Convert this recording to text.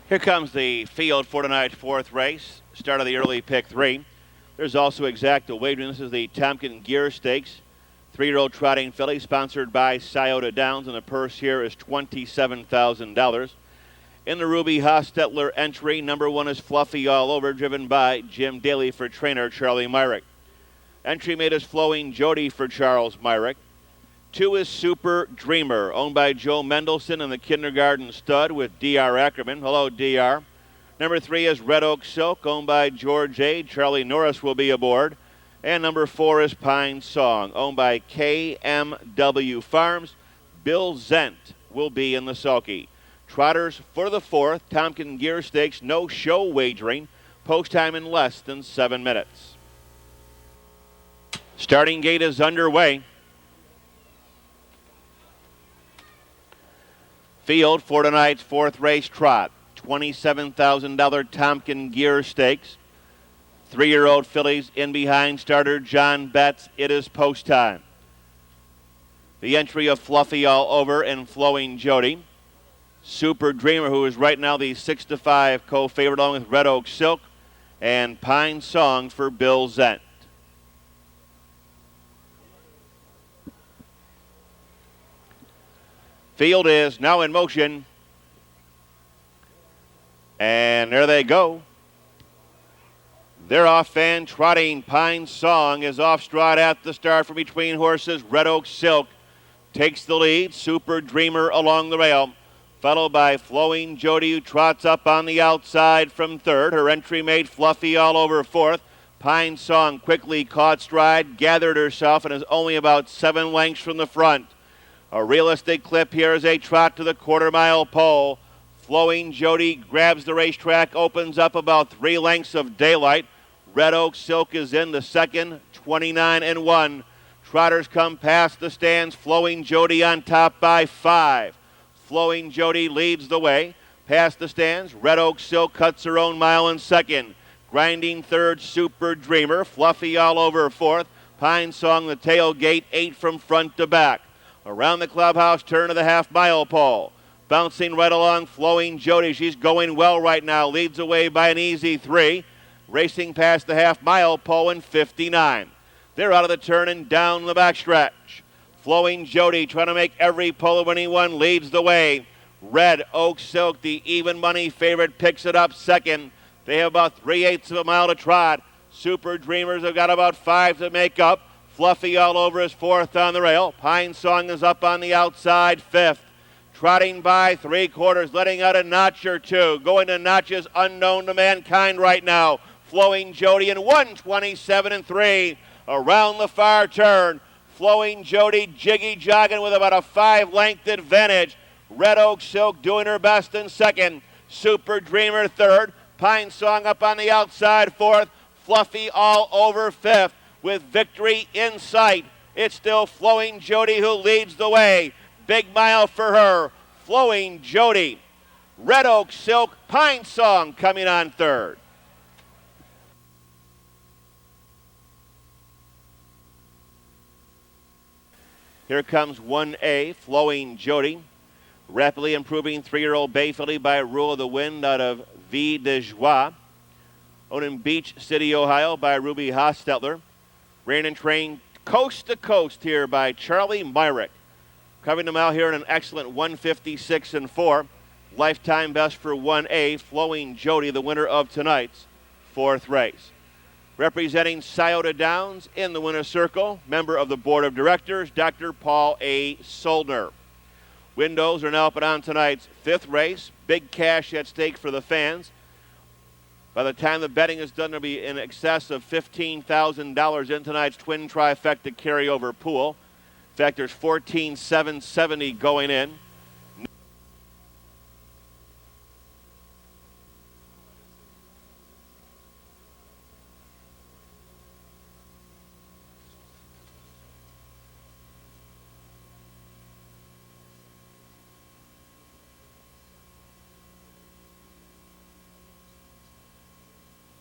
Here comes the field for tonight's fourth race. Start of the early pick 3. There's also exacta wagering. This is the Tompkins Geers Stakes. 3-year-old trotting filly sponsored by Scioto Downs, and the purse here is $27,000. In the Ruby Hostetler entry, number 1 is Fluffy All Over, driven by Jim Daly for trainer Charlie Myrick. Entry mate is Flowing Jody for Charles Myrick. 2 is Super Dreamer, owned by Joe Mendelson and the Kindergarten Stud with D.R. Ackerman. Hello, D.R. Number 3 is Red Oak Silk, owned by George A. Charlie Norris will be aboard. And number 4 is Pine Song, owned by KMW Farms. Bill Zent will be in the sulky. Trotters for the 4th, Tompkins Gear Stakes, no show wagering. Post time in less than 7 minutes. Starting gate is underway. Field for tonight's 4th race trot. $27,000 Tompkins Gear Stakes. 3-year-old fillies in behind starter John Betts. It is post time. The entry of Fluffy All Over and Flowing Jody. Super Dreamer, who is right now the 6-5 co-favorite, along with Red Oak Silk, and Pine Song for Bill Zent. Field is now in motion. And there they go. They're off and trotting. Pine Song is off stride at the start from between horses. Red Oak Silk takes the lead. Super Dreamer along the rail, followed by Flowing Jody, who trots up on the outside from 3rd. Her entry mate Fluffy All Over 4th. Pine Song quickly caught stride, gathered herself, and is only about 7 lengths from the front. A realistic clip here is a trot to the quarter-mile pole. Flowing Jody grabs the racetrack, opens up about 3 lengths of daylight. Red Oak Silk is in the second, 29-1. Trotters come past the stands. Flowing Jody on top by 5. Flowing Jody leads the way. Past the stands, Red Oak Silk cuts her own mile in second. Grinding 3rd, Super Dreamer. Fluffy All Over 4th. Pine Song, the tailgate, 8 from front to back. Around the clubhouse, turn to the half-mile pole. Bouncing right along, Flowing Jody. She's going well right now. Leads away by an easy 3. Racing past the half-mile pole in 59. They're out of the turn and down the backstretch. Flowing Jody trying to make every pole winning one, leads the way. Red Oak Silk, the even money favorite, picks it up second. They have about 3/8 of a mile to trot. Super Dreamers have got about 5 to make up. Fluffy All Over is 4th on the rail. Pine Song is up on the outside, 5th. Trotting by 3/4, letting out a notch or 2. Going to notches unknown to mankind right now. Flowing Jody in 1:27-3. Around the far turn, Flowing Jody jiggy-jogging with about a 5-length advantage. Red Oak Silk doing her best in second. Super Dreamer 3rd. Pine Song up on the outside 4th. Fluffy All Over 5th. With victory in sight, it's still Flowing Jody who leads the way. Big mile for her. Flowing Jody. Red Oak Silk, Pine Song coming on 3rd. Here comes 1A, Flowing Jody. Rapidly improving 3-year-old bay filly by Rule of the Wind out of Vie de Joie. Owned in Beach City, Ohio by Ruby Hostetler. Ran and trained coast to coast here by Charlie Myrick. Covering the mile here in an excellent 1:56-4. Lifetime best for 1A, Flowing Jody, the winner of tonight's 4th race. Representing Scioto Downs in the winner's circle, member of the board of directors, Dr. Paul A. Soldner. Windows are now put on tonight's 5th race. Big cash at stake for the fans. By the time the betting is done, there'll be in excess of $15,000 in tonight's twin trifecta carryover pool. In fact, there's $14,770 going in.